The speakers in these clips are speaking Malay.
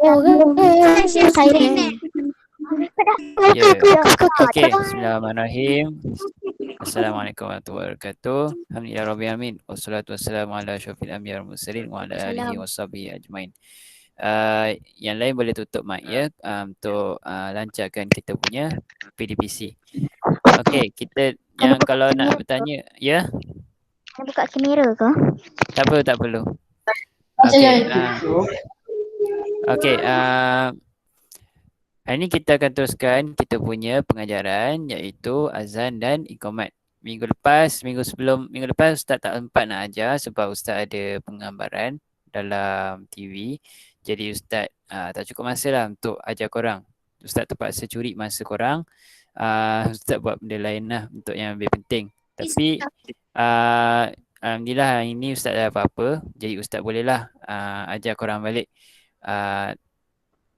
Ya. Okey, bismillahirrahmanirrahim. Assalamualaikum warahmatullahi wabarakatuh. Alhamdulillah rabbil alamin. Wassalatu wassalamu ala asyrafil anbiya'i wal mursalin wa ala alihi washabihi ajmain. Yang lain boleh tutup mic ya, untuk lancarkan kita punya PDPC. Okey, kita yang kalau nak bertanya ya, Buka kamera ke? tak perlu tak perlu. Okey, okey, hari ini kita akan teruskan kita punya pengajaran iaitu azan dan iqamat. Minggu lepas Ustaz tak sempat nak ajar sebab Ustaz ada penggambaran dalam TV. Jadi Ustaz tak cukup masa lah untuk ajar korang. Ustaz terpaksa curi masa korang. Ustaz buat benda lain lah untuk yang lebih penting. Tapi alhamdulillah hari ini Ustaz dah apa-apa. Jadi Ustaz bolehlah ajar korang balik.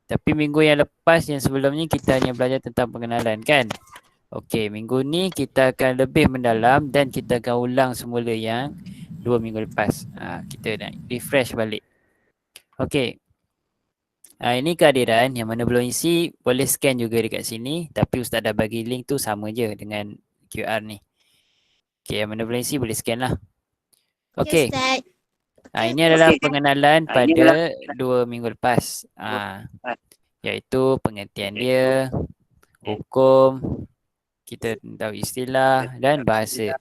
Tapi minggu yang lepas, yang sebelumnya kita hanya belajar tentang pengenalan kan. Okey, minggu ni kita akan lebih mendalam dan kita akan ulang semula yang 2 minggu lepas. Kita nak refresh balik. Okey. Ini kehadiran yang mana belum isi boleh scan juga dekat sini. Tapi Ustaz dah bagi link tu sama je dengan QR ni. Okey, yang mana belum isi boleh scan lah. Okey. Ini adalah pengenalan pada 2 minggu lepas. Iaitu pengertian dia, hukum, kita tahu istilah dan bahasa.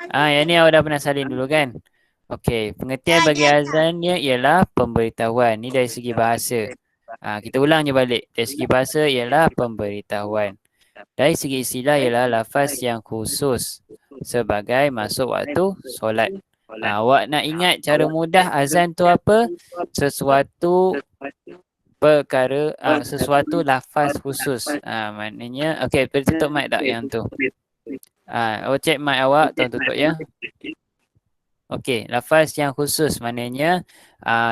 Yang ni awak dah pernah salin dulu kan? Okey, pengertian bagi azannya ialah pemberitahuan. Ni dari segi bahasa. Kita ulang je balik. Dari segi bahasa ialah pemberitahuan. Dari segi istilah ialah lafaz yang khusus sebagai masuk waktu solat. Awak nak ingat cara mudah azan tu apa? Sesuatu perkara, sesuatu lafaz khusus. Maknanya, okey, boleh tutup mic tak yang tu? Awak cek mic awak, tolong tutup ya. Okey, lafaz yang khusus maknanya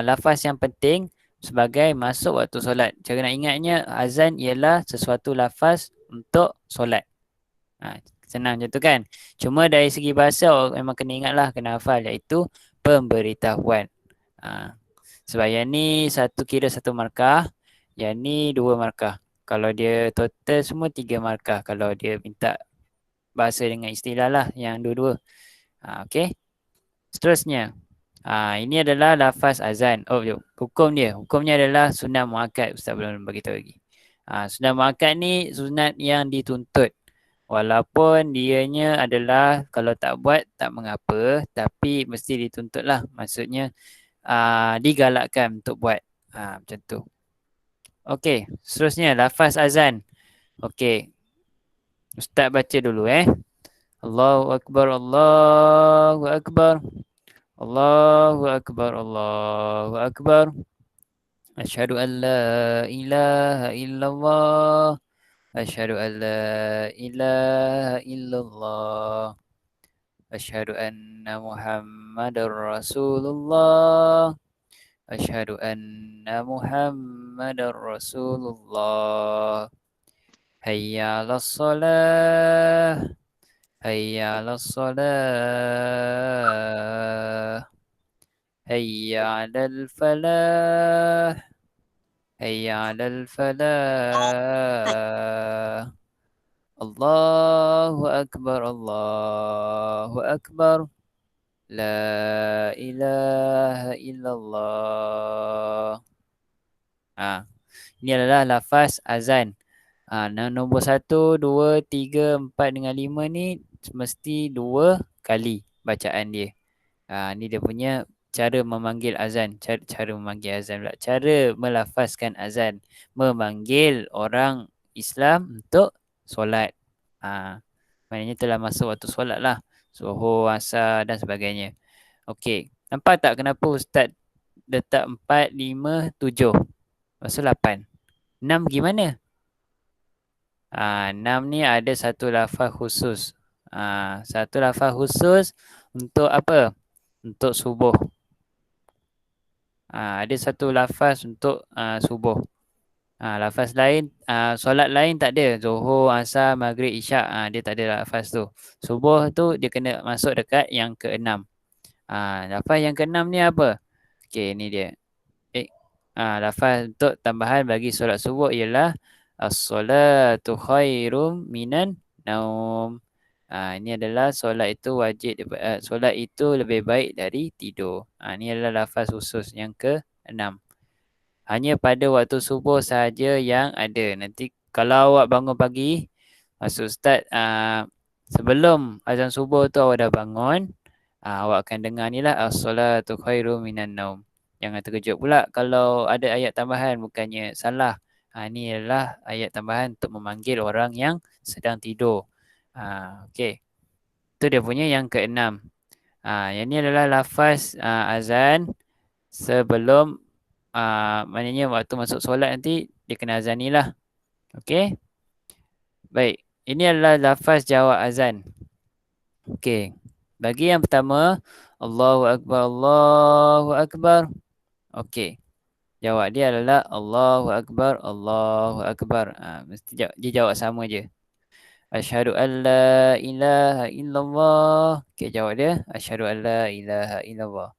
lafaz yang penting sebagai masuk waktu solat. Cara nak ingatnya, azan ialah sesuatu lafaz untuk solat. Senang macam tu kan. Cuma dari segi bahasa awak memang kena ingatlah, kena hafal, iaitu pemberitahuan. Sebab yang ni kira satu markah, yang ni 2 markah. Kalau dia total semua 3 markah. Kalau dia minta bahasa dengan istilah lah, yang dua-dua. Okey. Seterusnya, ini adalah lafaz azan. Hukum dia. Hukumnya adalah sunat muakkad. Ustaz belum bagi tahu lagi. Sunat muakkad ni sunat yang dituntut. Walaupun dianya adalah kalau tak buat tak mengapa, tapi mesti dituntut lah. Maksudnya digalakkan untuk buat. Macam tu. Okey, seterusnya lafaz azan. Okey. Ustaz baca dulu Allahu Akbar, Allahu Akbar. Allahu Akbar, Allahu Akbar. Asyhadu an la ilaha illallah. Asyhadu an la ilaha illallah. Asyhadu anna Muhammadar Rasulullah. Asyhadu anna Muhammadar Rasulullah. Hayya 'alas shalah. Hayya 'alas shalah. Hayya 'alal falah. Hayya 'alal falah. Allahu Akbar, Allahu Akbar. La ilaha illallah. Ini adalah lafaz azan. Nombor 1, 2, 3, 4 dengan 5 ni mesti 2 kali bacaan dia. Ni dia punya cara memanggil azan. Cara memanggil azan pula. Cara melafazkan azan. Memanggil orang Islam untuk solat. Maknanya telah masuk waktu solat lah. Zuhur, asar dan sebagainya. Okey. Nampak tak kenapa Ustaz letak 4, 5, 7. Maksud 8. 6 gimana? 6 ni ada satu lafaz khusus. Satu lafaz khusus untuk apa? Untuk subuh. Ada satu lafaz untuk subuh. Lafaz lain, solat lain tak ada. Zuhur, asar, maghrib, isyak. Dia tak ada lafaz tu. Subuh tu dia kena masuk dekat yang ke-6. Lafaz yang ke-6 ni apa? Okey, ni dia. Lafaz untuk tambahan bagi solat subuh ialah as-salatu khairum minan naum. Ini adalah solat itu wajib, solat itu lebih baik dari tidur. Ini adalah lafaz khusus yang ke-6. Hanya pada waktu subuh sahaja yang ada. Nanti kalau awak bangun pagi, maksud Ustaz, sebelum azan subuh tu awak dah bangun, awak akan dengar ni lah as-salatu khairum minan naum. Jangan terkejut pula kalau ada ayat tambahan, bukannya salah. Ini adalah ayat tambahan untuk memanggil orang yang sedang tidur. Okey. Itu dia punya yang keenam. Yang ni adalah lafaz azan sebelum maknanya waktu masuk solat nanti dia kena azan ni lah. Okey. Baik. Ini adalah lafaz jawab azan. Okey. Bagi yang pertama, Allahu Akbar, Allahu Akbar. Okey. Jawab dia adalah Allahu Akbar, Allahu Akbar. Mesti dia jawab sama je. Asyhadu an la ilaha illallah. Okey, jawab dia. Asyhadu an la ilaha illallah.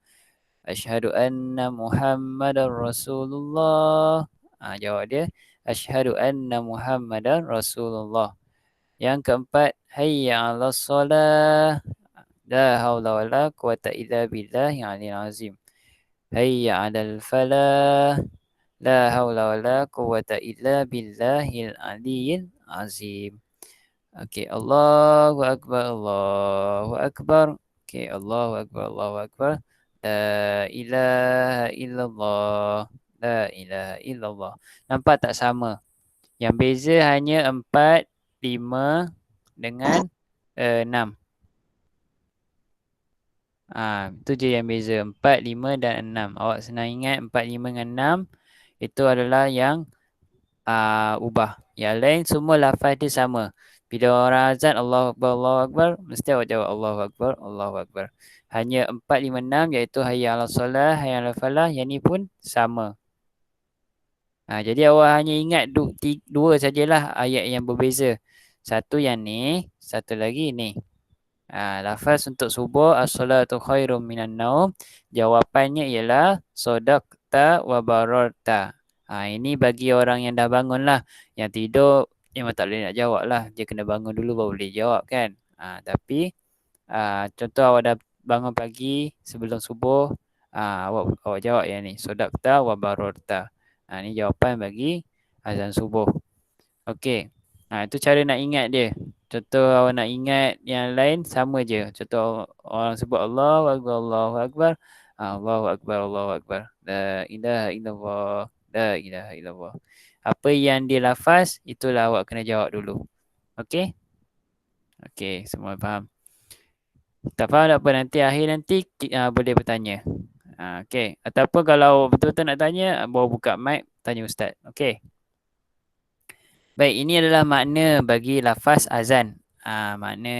Asyhadu anna Muhammadar Rasulullah. Jawab dia. Asyhadu anna Muhammadar Rasulullah. Yang keempat, hayya 'alas shalah. La haula wala quwata illa billahil aliyil azim. Hayya 'alal falah. La haula wala quwata illa billahil aliyil azim. Okey, Allahu akbar, Allahu akbar. Okey, Allahu akbar, Allahu akbar. La ilaha illallah. La ilaha illallah. Nampak tak sama? Yang beza hanya 4, 5 dengan 6. Itu je yang beza. 4, 5 dan 6. Awak senang ingat 4, 5 dengan 6. Itu adalah yang ubah. Yang lain semua lafaz dia sama. Bila orang azan Allahu Akbar, Allahu Akbar, mesti awak jawab Allahu Akbar, Allahu Akbar. Hanya 4, 5, 6 iaitu hayya 'alas solah, hayya 'alal falah. Yang ni pun sama. Jadi awak hanya ingat dua sajalah ayat yang berbeza. Satu yang ni, satu lagi ni. Lafaz untuk subuh as-salatu khairum minan naum, jawapannya ialah sadaqta wa bararta. Ini bagi orang yang dah bangun lah. Yang tidur memang tak boleh nak jawab lah. Dia kena bangun dulu baru boleh jawab kan. Tapi contoh awak dah bangun pagi sebelum subuh, awak jawab yang ni, sadaqta wa bararta. Ini jawapan bagi azan subuh. Okey. Itu cara nak ingat dia. Contoh awak nak ingat yang lain sama je. Contoh orang sebut Allahu Akbar, Allahu Akbar. Allahu Akbar, Allahu Akbar. La ilaha illallah. La ilaha illallah. Apa yang dia lafaz, itulah awak kena jawab dulu. Okey? Okey, semua faham. Tak faham tak apa, nanti akhir nanti boleh bertanya. Okey. Ataupun kalau betul-betul nak tanya, bawa buka mic, tanya Ustaz. Okey? Baik, ini adalah makna bagi lafaz azan. Makna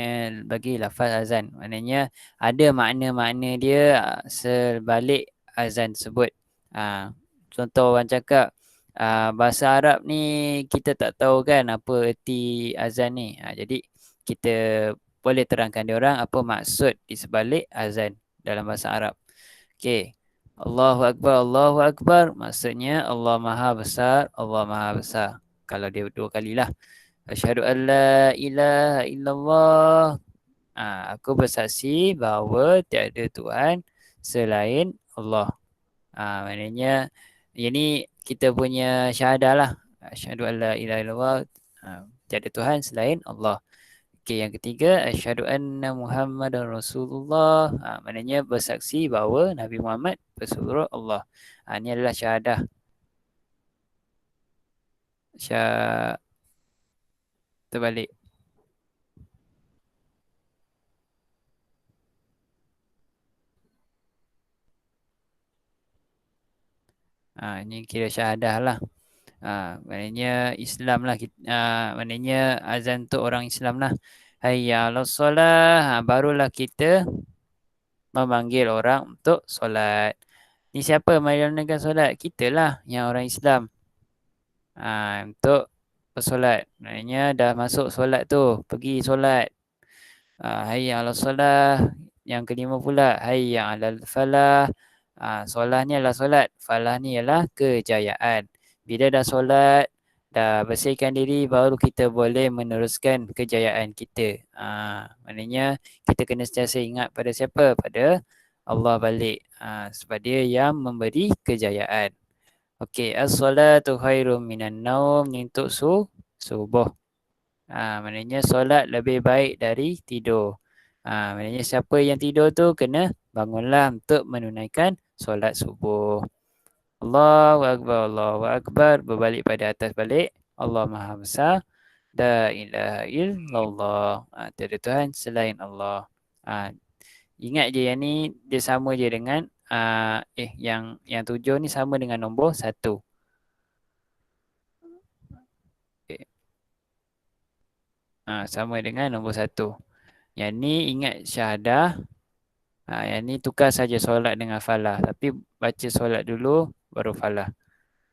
bagi lafaz azan. Maknanya ada makna-makna dia sebalik azan tersebut. Contoh orang cakap, bahasa Arab ni kita tak tahu kan apa erti azan ni. Jadi kita boleh terangkan dia orang apa maksud di sebalik azan dalam bahasa Arab. Okey. Allahu Akbar, Allahu Akbar. Maksudnya Allah Maha Besar, Allah Maha Besar. Kalau dia dua kalilah. Asyhadu an la ilaha illallah. Aku bersaksi bahawa tiada Tuhan selain Allah. Maknanya ini kita punya syahadah lah. Asyhadu an la ilaha illallah. Tiada Tuhan selain Allah. Okey, yang ketiga, asyhadu anna Muhammadar Rasulullah. Maknanya bersaksi bahawa Nabi Muhammad Rasulullah Allah. Ini adalah syahadah. Terbalik. Ini kira syahadah lah. Maknanya Islam lah. Maknanya azan tu orang Islam lah. Hayya 'alas solah. Barulah kita memanggil orang untuk solat. Ni siapa menyalakan solat? Kita lah yang orang Islam. Untuk bersolat. Maknanya dah masuk solat tu. Pergi solat. Hayya 'alas solah. Yang kelima pula. Hayya 'alal falah. Solah ni adalah solat, falah ni ialah kejayaan. Bila dah solat, dah bersihkan diri, baru kita boleh meneruskan kejayaan kita. Maknanya kita kena sentiasa ingat pada siapa? Pada Allah balik. Sebab dia yang memberi kejayaan. Okey, as-salatu khairum minan naum ni untuk subuh. Maknanya solat lebih baik dari tidur. Maknanya siapa yang tidur tu kena bangunlah untuk menunaikan solat subuh. Allahu Akbar, Allahu Akbar. Berbalik pada atas balik. Allah Maha Besar. La ilaha illallah. Tiada Tuhan selain Allah. Ingat je yang ni dia sama je dengan yang 7 ni sama dengan nombor 1. Okay. Sama dengan nombor 1. Yang ni ingat syahadah. Yang ni tukar saja solat dengan falah. Tapi baca solat dulu baru falah.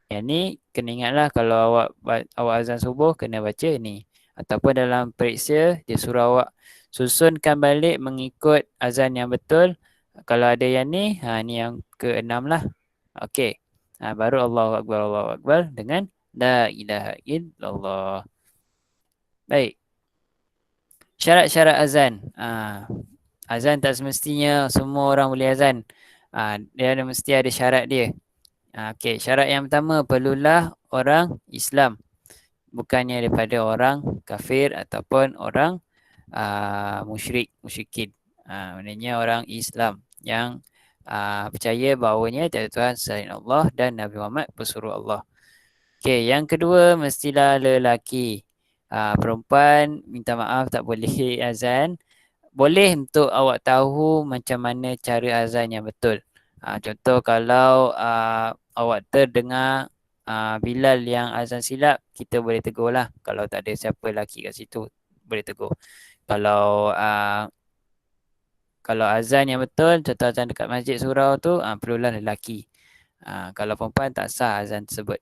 Yang ni kena ingatlah kalau awak azan subuh kena baca ni. Ataupun dalam periksa dia suruh awak susunkan balik mengikut azan yang betul. Kalau ada yang ni, ni yang ke-6 lah. Okey. Baru Allahu Akbar dengan la ilaha illallah. Baik. Syarat-syarat azan. Azan tak semestinya semua orang boleh azan. Dia mesti ada syarat dia. Okey, syarat yang pertama perlulah orang Islam. Bukannya daripada orang kafir ataupun orang musyrikin. Maknanya orang Islam yang percaya bahawanya tiada Tuhan selain Allah dan Nabi Muhammad pesuruh Allah. Okey, yang kedua mestilah lelaki. Perempuan minta maaf tak boleh azan. Boleh untuk awak tahu macam mana cara azan yang betul. Contoh kalau awak terdengar Bilal yang azan silap, kita boleh tegur lah. Kalau tak ada siapa lelaki kat situ, boleh tegur. Kalau azan yang betul, contoh azan dekat masjid surau tu, perlulah lelaki. Kalau perempuan tak sah azan tersebut.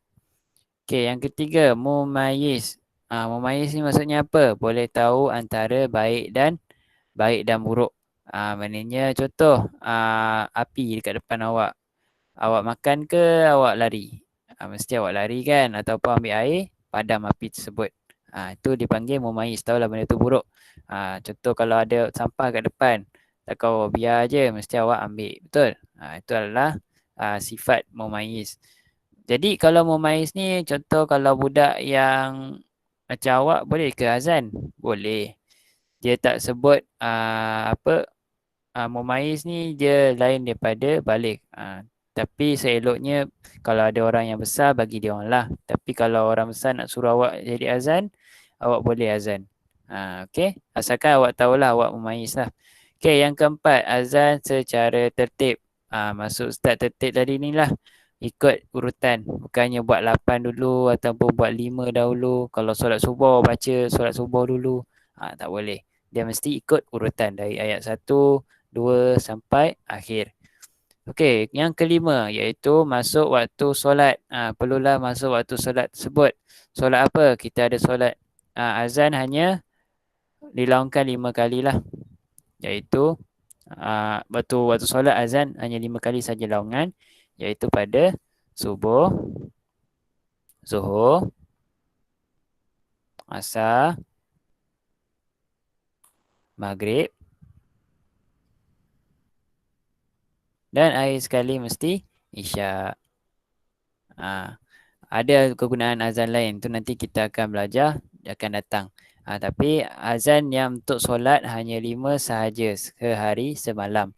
Okey, yang ketiga, mumayyiz. Mumayyiz ni maksudnya apa? Boleh tahu antara baik dan buruk. Maknanya contoh api dekat depan awak. Awak makan ke awak lari? Mesti awak lari kan? Ataupun ambil air, padam api tersebut. Itu dipanggil mumayyiz. Tahulah benda tu buruk. Contoh kalau ada sampah kat depan, takkan awak biar je, mesti awak ambil. Betul? Itu adalah sifat mumayyiz. Jadi kalau mumayyiz ni, contoh kalau budak yang macam awak, boleh ke azan? Boleh. Dia tak sebut mumayyiz ni dia lain daripada balik. Tapi seeloknya kalau ada orang yang besar bagi dia orang lah. Tapi kalau orang besar nak suruh awak jadi azan, awak boleh azan. Okey, asalkan awak tahulah awak mumayyiz lah. Okey, yang keempat, azan secara tertib. Maksud Ustaz tertib tadi ni lah, ikut urutan. Bukannya buat 8 dulu ataupun buat 5 dahulu. Kalau solat subuh, baca solat subuh dulu. Tak boleh. Dia mesti ikut urutan dari ayat 1, 2 sampai akhir. Okey, yang kelima iaitu masuk waktu solat. Perlulah masuk waktu solat tersebut. Solat apa? Kita ada solat azan hanya dilaungkan 5 kali lah. Iaitu waktu solat azan hanya 5 kali saja laungan, iaitu pada subuh, zuhur, asar, maghrib, dan akhir sekali mesti isyak. Ada kegunaan azan lain tu nanti kita akan belajar akan datang. Tapi azan yang untuk solat hanya 5 sahaja sehari semalam.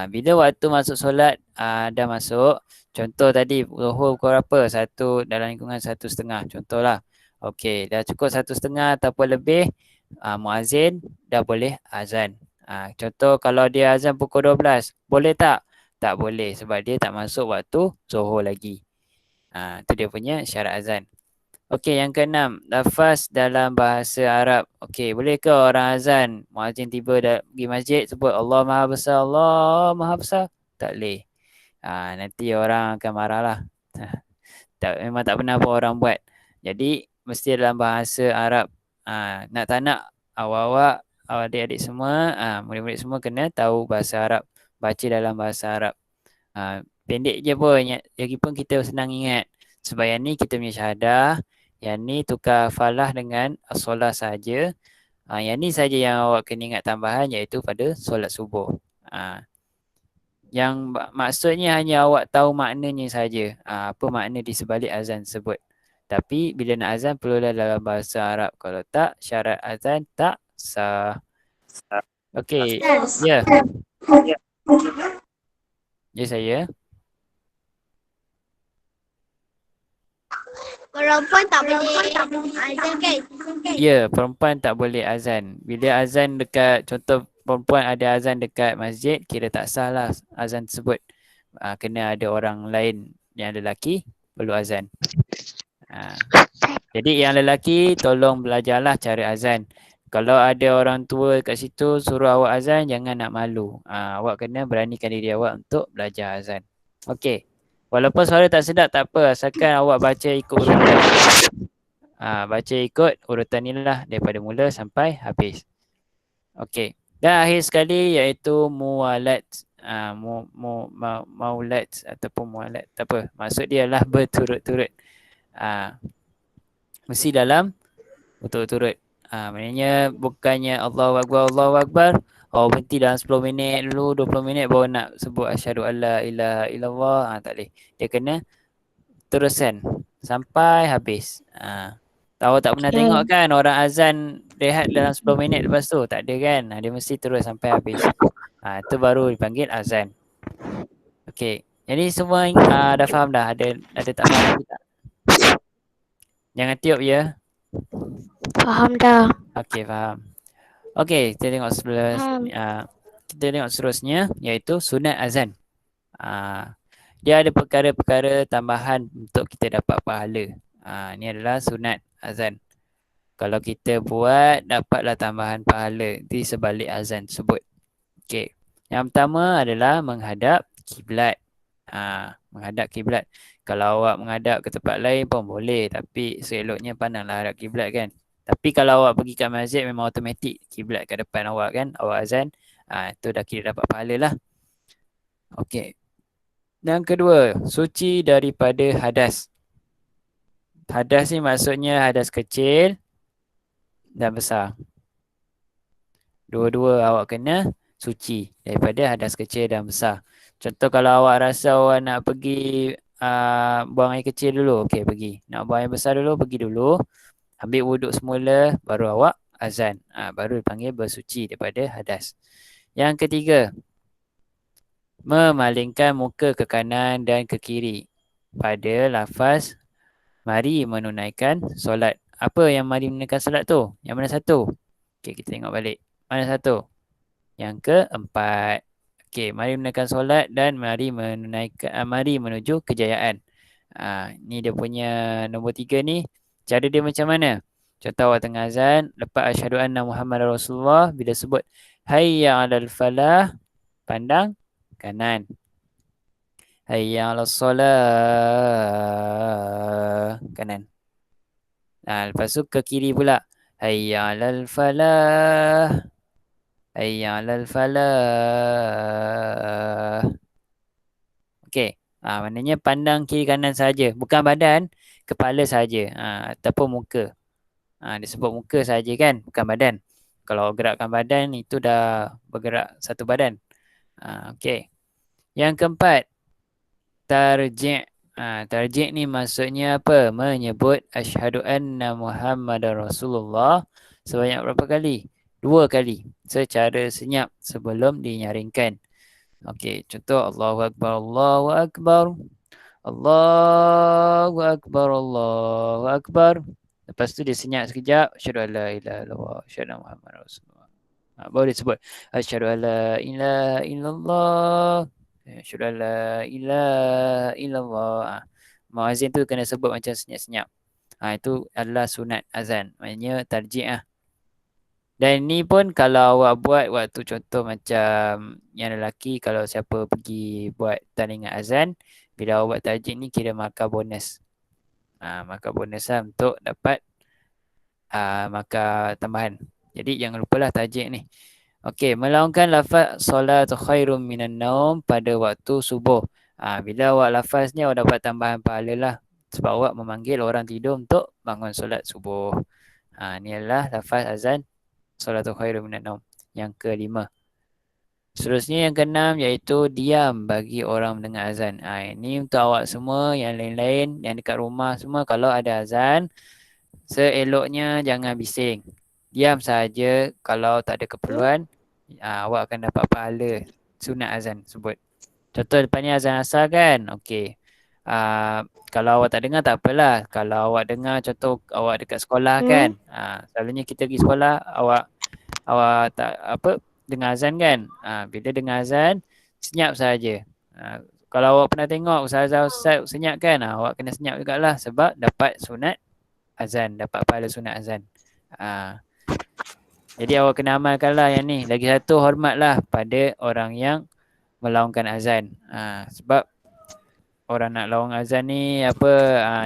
Bila waktu masuk solat dah masuk, contoh tadi zuhur pukul berapa? Dalam lingkungan 1:30 contohlah. Okey, dah cukup 1:30 ataupun lebih, muazzin dah boleh azan. Contoh kalau dia azan pukul 12, boleh tak? Tak boleh sebab dia tak masuk waktu zuhur lagi. Itu dia punya syarat azan. Okey, yang keenam, lafaz dalam bahasa Arab. Okey, boleh ke orang azan, muazzin tiba pergi masjid sebut Allah Maha Besar, Allah Maha Besar? Tak boleh. Nanti orang akan marahlah. Memang tak pernah pun orang buat. Jadi mesti dalam bahasa Arab. Nak tak nak awak-awak, adik-adik semua, murid-murid semua kena tahu bahasa Arab, baca dalam bahasa Arab. Pendek je pun. Lagipun kita senang ingat. Sebab yang ni kita punya syahadah. Yang ni tukar falah dengan as-solah saja. Yang ni saja yang awak kena ingat tambahan iaitu pada solat subuh. Yang maksudnya hanya awak tahu maknanya saja. Apa makna di sebalik azan tersebut. Tapi bila nak azan perlulah dalam bahasa Arab. Kalau tak, syarat azan tak sah. Okey. Ya. Ya saya. Perempuan tak boleh azan kan? Ya, perempuan tak boleh azan. Bila azan dekat, contoh perempuan ada azan dekat masjid, kira tak sah lah azan tersebut. Kena ada orang lain yang lelaki perlu azan. Jadi yang lelaki tolong belajarlah cara azan. Kalau ada orang tua kat situ suruh awak azan, jangan nak malu. Awak kena beranikan diri awak untuk belajar azan. Okey. Walaupun suara tak sedap tak apa, asalkan awak baca ikut urutan. Baca ikut urutan ni lah daripada mula sampai habis. Okey. Dan akhir sekali iaitu muwalat. Maulat ataupun muwalat. Tak apa. Maksud dia lah berturut-turut. Mesti dalam berturut-turut. Maknanya bukannya Allahu Akbar, Allahu Akbar. Berhenti dalam 10 minit dulu, 20 minit baru nak sebut asyhadu alla ilaha illallah. Tak boleh. Dia kena teruskan sampai habis. Tahu tak pernah tengok kan orang azan rehat dalam 10 minit lepas tu? Tak ada kan? Dia mesti terus sampai habis. Itu baru dipanggil azan. Okey. Jadi semua dah faham dah? Ada tak faham lagi tak? Jangan tiup ya. Faham dah. Okey, faham. Okey, kita tengok seterusnya iaitu sunat azan. Dia ada perkara-perkara tambahan untuk kita dapat pahala. Ini adalah sunat azan. Kalau kita buat, dapatlah tambahan pahala di sebalik azan tersebut. Okey. Yang pertama adalah menghadap kiblat. Menghadap kiblat. Kalau awak menghadap ke tempat lain pun boleh, tapi seeloknya pandanglah hadap kiblat kan. Tapi kalau awak pergi ke masjid memang automatik kiblat kat depan awak kan, awak azan, itu dah kira dapat pahala lah. Okey. Yang kedua, suci daripada hadas. Hadas ni maksudnya hadas kecil dan besar. Dua-dua awak kena suci daripada hadas kecil dan besar. Contoh kalau awak rasa awak nak pergi buang air kecil dulu, okey pergi. Nak buang air besar dulu, pergi dulu. Ambil wuduk semula, baru awak azan. Baru dipanggil bersuci daripada hadas. Yang ketiga, memalingkan muka ke kanan dan ke kiri pada lafaz mari menunaikan solat. Apa yang mari menunaikan solat tu? Yang mana satu? Okey, kita tengok balik. Mana satu? Yang keempat. Okey, mari menunaikan solat dan mari menuju kejayaan. Ni dia punya nombor 3 ni. Cara dia macam mana? Contoh awak tengah azan, lepas asyhadu anna Muhammadar Rasulullah, bila sebut hayya 'alal falah, pandang kanan. Hayya 'alas solah, kanan. Lepas tu ke kiri pula. Hayya 'alal falah. Hayya 'alal falah. Okey. Maknanya pandang kiri kanan saja, bukan badan, kepala saja. Ataupun muka. Disebut muka saja kan, bukan badan. Kalau gerakkan badan itu dah bergerak satu badan. Okey. Yang keempat, tarji'. Tarji' ni maksudnya apa? Menyebut asyhadu anna Muhammadar Rasulullah sebanyak berapa kali? 2 kali secara senyap sebelum dinyaringkan. Okey, contoh Allahu Akbar, Allahu Akbar. Allahu Akbar, Allahu Akbar. Lepas tu dia senyap sekejap, asyhadu alla ilaha illallah, asyhadu Muhammadar Rasulullah. Baru dia sebut asyhadu alla ilaha illallah, asyhadu alla ilaha illallah. Muazzin tu kena sebut macam senyap-senyap. Itu adalah sunat azan. Maknanya tarji'. Dan ni pun kalau awak buat waktu contoh macam yang lelaki, kalau siapa pergi buat tandingan azan, bila awak buat tarjih ni kira markah bonus. Markah bonus lah untuk dapat markah tambahan. Jadi jangan lupalah tarjih ni. Okey, melaungkan lafaz solat khairum minan naum pada waktu subuh. Bila awak lafaz ni, awak dapat tambahan pahala lah. Sebab awak memanggil orang tidur untuk bangun solat subuh. Ni adalah lafaz azan Salatul Khairun Minan Naum. Yang kelima. Seterusnya yang keenam iaitu diam bagi orang mendengar azan. Ini untuk awak semua, yang lain-lain, yang dekat rumah semua, kalau ada azan, seeloknya jangan bising. Diam saja. Kalau tak ada keperluan, awak akan dapat pahala sunat azan sebut. Contoh depan ni azan asar kan? Okey. Kalau awak tak dengar tak apalah. Kalau awak dengar, contoh awak dekat sekolah kan? Selalunya kita pergi sekolah, awak tak dengar azan kan? Bila dengar azan, senyap saja. Kalau awak pernah tengok ustaz senyap kan? Awak kena senyap jugalah sebab dapat sunat azan, dapat pahala sunat azan. Jadi awak kena amalkanlah yang ni. Lagi satu, hormatlah pada orang yang melaungkan azan. Sebab orang nak laung azan ni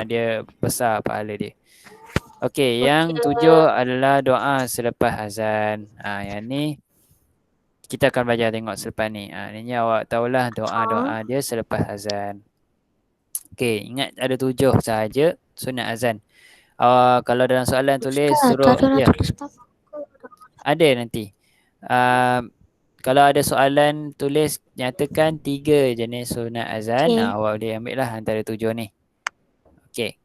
dia besar pahala dia. Okey, yang 7 adalah doa selepas azan. Yang ni kita akan belajar tengok selepas ni. Ini awak tahulah doa-doa dia selepas azan. Okey, ingat ada 7 sahaja sunat azan. Kalau dalam soalan tulis suruh ya. Ada nanti. Kalau ada soalan tulis nyatakan 3 jenis sunat azan. Awak boleh ambil lah antara 7 ni. Okey.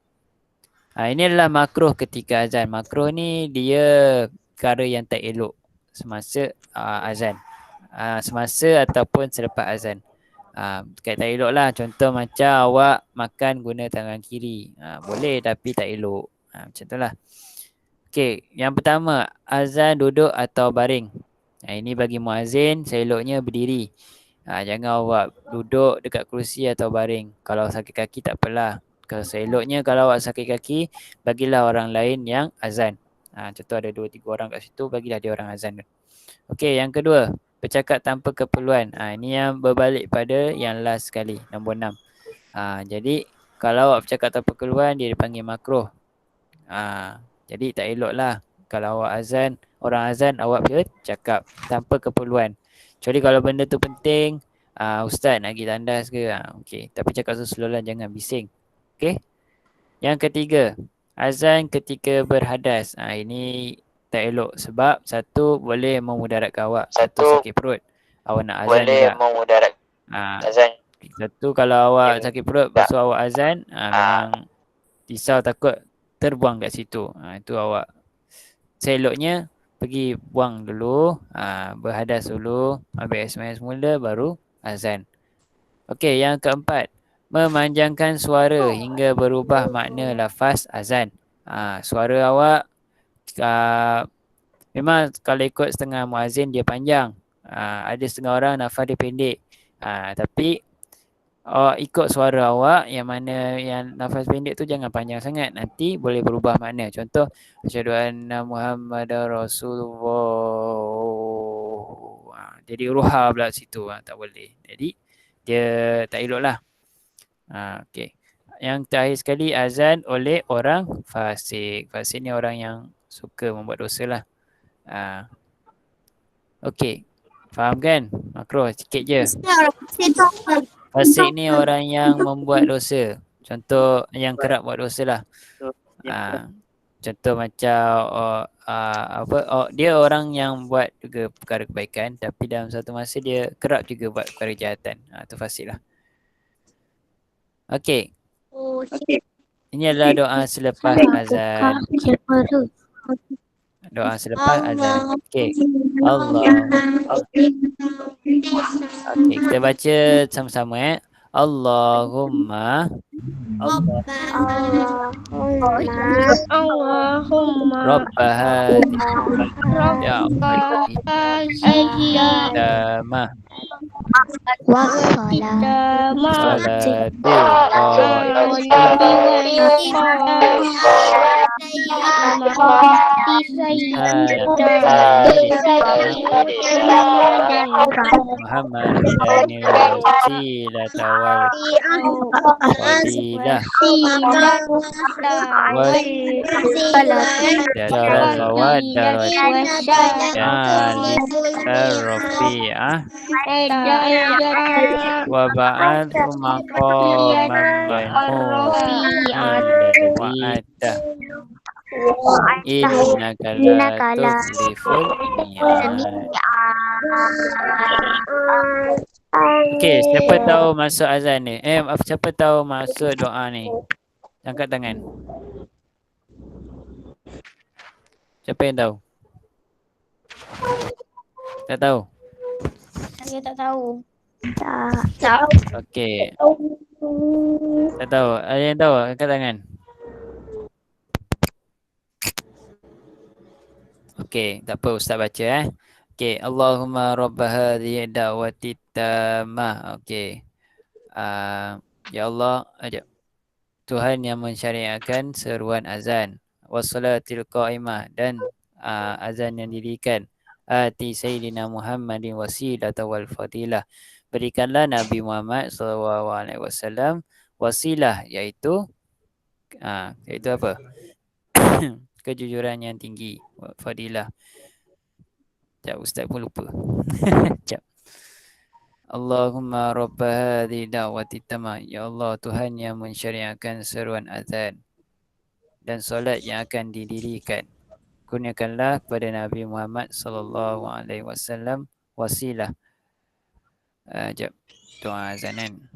Ini adalah makruh ketika azan. Makruh ni dia perkara yang tak elok semasa azan. Semasa ataupun selepas azan. Tak elok lah. Contoh macam awak makan guna tangan kiri. Boleh tapi tak elok. Macam tu lah. Okey, yang pertama, azan duduk atau baring. Ini bagi muazzin, seeloknya berdiri. Jangan awak duduk dekat kerusi atau baring. Kalau sakit kaki tak apalah. Kalau seeloknya kalau awak sakit kaki, bagilah orang lain yang azan. Contoh ada 2-3 orang kat situ, bagilah dia orang azan. Okey, yang kedua, bercakap tanpa keperluan. Ini yang berbalik pada yang last sekali, nombor 6. Jadi kalau awak bercakap tanpa keperluan, dia dipanggil makruh. Jadi tak elok lah kalau awak azan, orang azan, awak bercakap tanpa keperluan. Kecuali kalau benda tu penting, ustaz nak pergi tandas ke? Okey, tapi cakap slow lah, jangan bising. Okey. Yang ketiga, azan ketika berhadas. Ini tak elok sebab satu boleh memudaratkan awak, satu sakit perut. Awak nak azan boleh juga. Azan. Satu kalau awak sakit perut lepas tu awak azan, memang risau takut terbuang kat situ. Itu awak seeloknya pergi buang dulu, berhadas dulu, ambil SMS mula baru azan. Okey, yang keempat, memanjangkan suara hingga berubah makna lafaz azan. Suara awak memang kalau ikut setengah muazzin dia panjang. Ada setengah orang lafaz dia pendek. Tapi ikut suara awak yang mana yang nafas pendek tu jangan panjang sangat, nanti boleh berubah makna. Contoh asyhadu anna Muhammadar Rasulullah, jadi ruha pula situ, tak boleh. Jadi dia tak elok lah. Okey. Yang terakhir sekali, azan oleh orang fasik. Fasik ni orang yang suka membuat dosa lah. Okey, faham kan? Makruh sikit je. Fasik ni orang yang membuat dosa. Contoh yang kerap buat dosa lah. Contoh macam dia orang yang buat juga perkara kebaikan, tapi dalam satu masa dia kerap juga buat perkara kejahatan. Itu fasik lah. Okey. Ini adalah doa selepas azan. Doa selepas azan. Okey. Allah. Okey, kita baca sama-sama Allahumma Rabba hadhihi damah salatu Muhammad Danil wasilata wal fadilah syarafa wa rafi'ah wa ba'athu maqaman mahmudan wa'ada innaka la tukhliful mi'ad. Okey, siapa tahu masuk azan ni? Siapa tahu masuk doa ni? Angkat tangan. Siapa yang tahu? Tak tahu? Saya tak tahu. Okey. Tak tahu. Ada yang tahu? Angkat tangan. Okey, tak apa Ustaz baca Okey, Allahumma rabba hadhihi da'wati tammah. Okey. Ya Allah, Tuhan yang mensyariatkan seruan azan, wassalatil qa'imah dan azan yang didirikan. Ati Sayyidina Muhammadin wasilata wal fadilah. Berikanlah Nabi Muhammad SAW wasilah, iaitu apa? Kejujuran yang tinggi, fadilah. Sekejap, Ustaz pun lupa. Sekejap. Allahumma rabba hadhi da'wati tamah. Ya Allah, Tuhan yang mensyariatkan seruan azan dan solat yang akan didirikan. Kurniakanlah kepada Nabi Muhammad sallallahu alaihi wasallam wasilah. Sekejap. Doa azanan.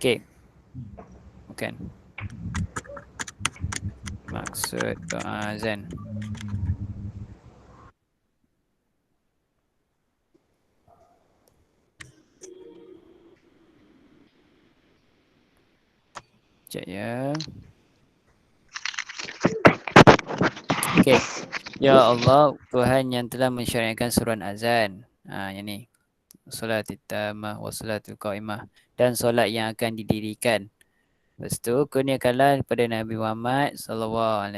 Okey. Bukan. Maksud doa azan. Sekejap ya. Okey. Ya Allah, Tuhan yang telah mensyariatkan seruan azan. Yang ni. Solatul tamah wa solatul qa'imah. Dan solat yang akan didirikan. Lepas tu, kurniakanlah kepada Nabi Muhammad SAW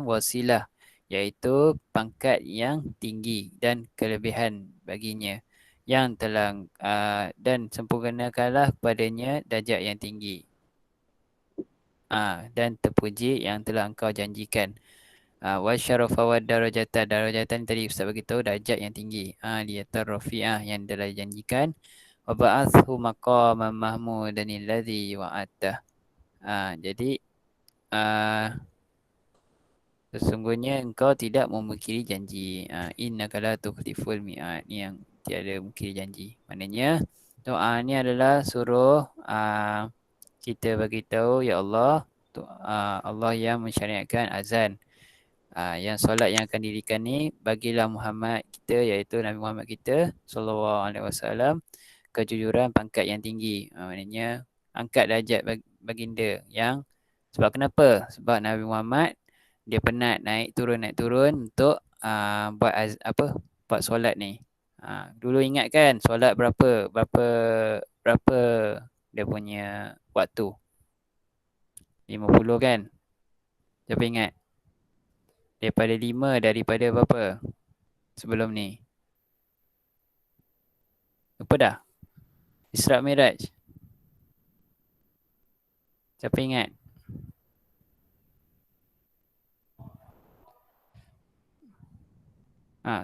wasilah, iaitu pangkat yang tinggi dan kelebihan baginya, yang telah dan sempurnakanlah kepadanya darjat yang tinggi dan terpuji yang telah engkau janjikan. Wa syarafa wa darajatan tadi Ustaz beritahu darjat yang tinggi. Liyatar rafi'ah yang telah dijanjikan. Wa ba'athu maqaman mahmudan alladhi wa'adah. Jadi sesungguhnya engkau tidak memungkiri janji. Innaka la tukhliful mi'ad, ni yang tiada mungkiri janji. Maknanya doa ni adalah suruh kita bagi tahu, ya Allah, Allah yang mensyariatkan azan. Yang solat yang akan didirikan ni bagilah Muhammad kita, iaitu Nabi Muhammad kita sallallahu alaihi wasallam, kejujuran pangkat yang tinggi. Maknanya angkat darjat baginda yang sebab kenapa? Sebab Nabi Muhammad dia penat naik turun untuk buat solat ni. Dulu ingat kan solat berapa dia punya waktu? 50 kan? Siapa ingat? Daripada berapa sebelum ni? Lupa dah? Isra Miraj. Siapa ingat?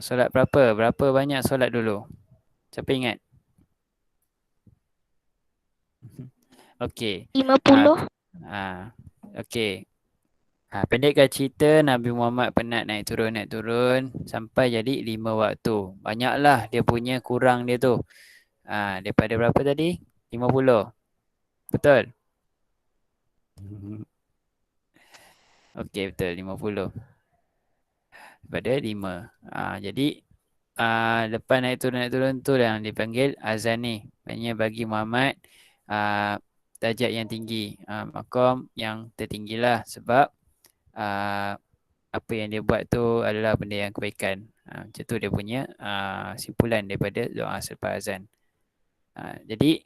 Solat berapa? Berapa banyak solat dulu? Siapa ingat? Okey. 50. Okey. Pendekkan cerita, Nabi Muhammad penat naik turun sampai jadi 5 waktu. Banyaklah dia punya kurang dia tu. Daripada berapa tadi? 50. Betul? Okey, betul 50. Daripada 5. Jadi lepas naik turun tu yang dipanggil azan ni. Maksudnya bagi Muhammad darjat yang tinggi, maqam yang tertinggilah sebab apa yang dia buat tu adalah benda yang kebaikan. Macam tu dia punya simpulan daripada doa selepas azan. Jadi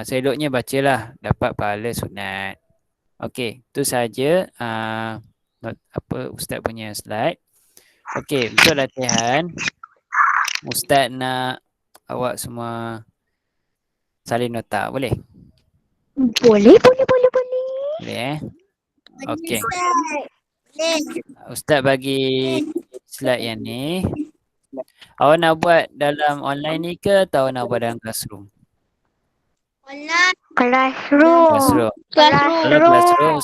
seloknya bacalah, dapat pahala sunat. Okey, tu saja apa Ustaz punya slide. Okey, untuk latihan Ustaz nak awak semua salin nota, boleh? Boleh. Boleh Okey. Ustaz bagi slide yang ni. Awak nak buat dalam online ni ke atau nak buat dalam classroom? Classroom. Kalau classroom.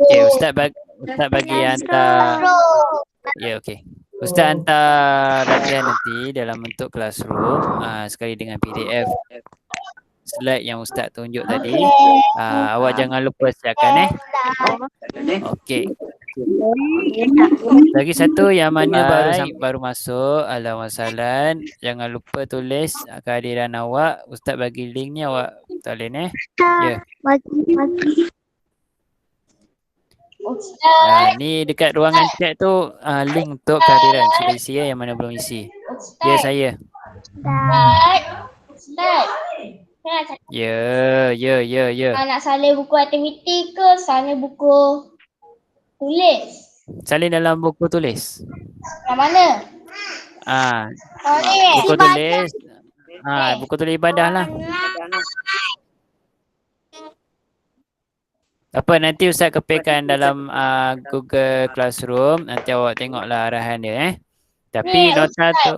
Okey, Ustaz bagi hantar. Ya, okey. Ustaz hantar latihan nanti dalam bentuk classroom sekali dengan PDF. Slide yang Ustaz tunjuk tadi. Awak jangan lupa siapkan Okey. Lagi satu yang mana baru masuk, Alhamdulillah. Jangan lupa tulis kehadiran awak. Ustaz bagi link ni, awak salin Ya. Ni dekat ruangan chat tu link untuk kehadiran. Sila isi yang mana belum isi. Ya, saya. Ya. Nak salin buku aktiviti ke salin buku tulis? Salin dalam buku tulis. Yang mana? Buku tulis. Buku tulis ibadah lah. Apa nanti Ustaz kepilkan dalam Google Classroom. Nanti awak tengoklah arahan dia Tapi nota tu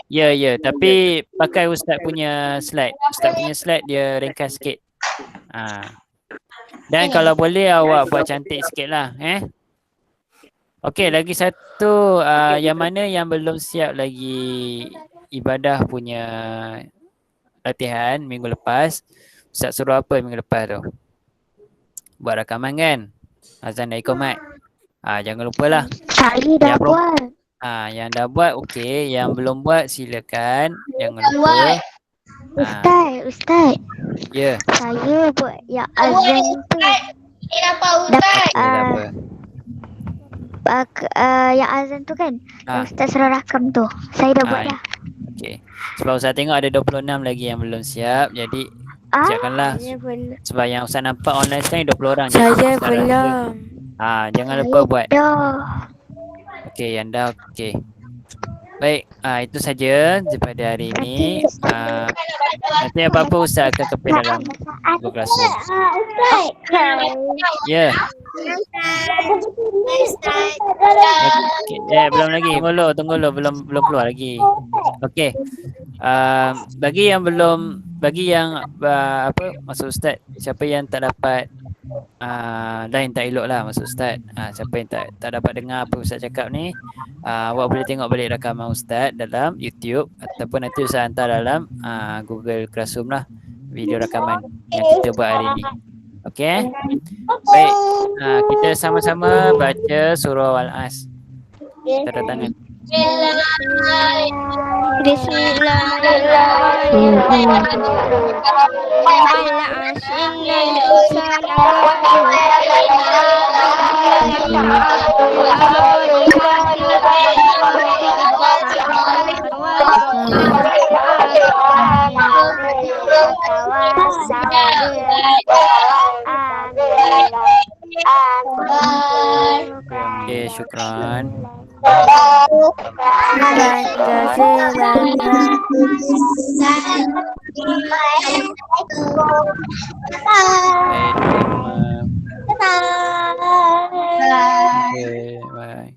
Ya, tapi pakai Ustaz punya slide. Ustaz punya slide dia ringkas sikit. Dan kalau boleh awak buat cantik sikit lah. Okey, lagi satu yang mana yang belum siap lagi ibadah punya latihan minggu lepas. Ustaz suruh apa minggu lepas tu? Buat rakaman kan? Azan dan Iqamat. Jangan lupalah. Saya dah buat. Yang dah buat okey, yang belum buat silakan. Jangan lupa. Ustaz. Ya. Saya buat yang azan tu. Dapat yang azan tu kan. Ustaz suruh rakam tu. Saya dah buat dah. Okey. Sebab Ustaz tengok ada 26 lagi yang belum siap. Jadi siapkanlah. Sebab yang Ustaz nampak online sekarang 20 orang. Saya belum. Jangan lupa buat. Okey, yang dah okey. Baik, itu saja daripada hari ini. Nanti apa-apa Ustaz akan kepil dalam Google Classroom. Ya. Okay. Belum lagi. Tunggu dulu. Belum keluar lagi. Okey. Bagi yang maksud Ustaz, siapa yang tak dapat lain tak elok lah maksud Ustaz. Siapa yang tak dapat dengar apa Ustaz cakap ni, awak boleh tengok balik rakaman Ustaz dalam YouTube ataupun nanti Ustaz hantar dalam Google Classroom lah video rakaman yang kita buat hari ni. Okey. Baik. Kita sama-sama baca surah Al-As. Tanda tangan. Okey, syukran. Okay, bye.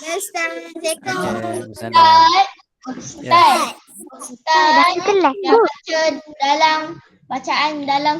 Ustaz, dalam bacaan dalam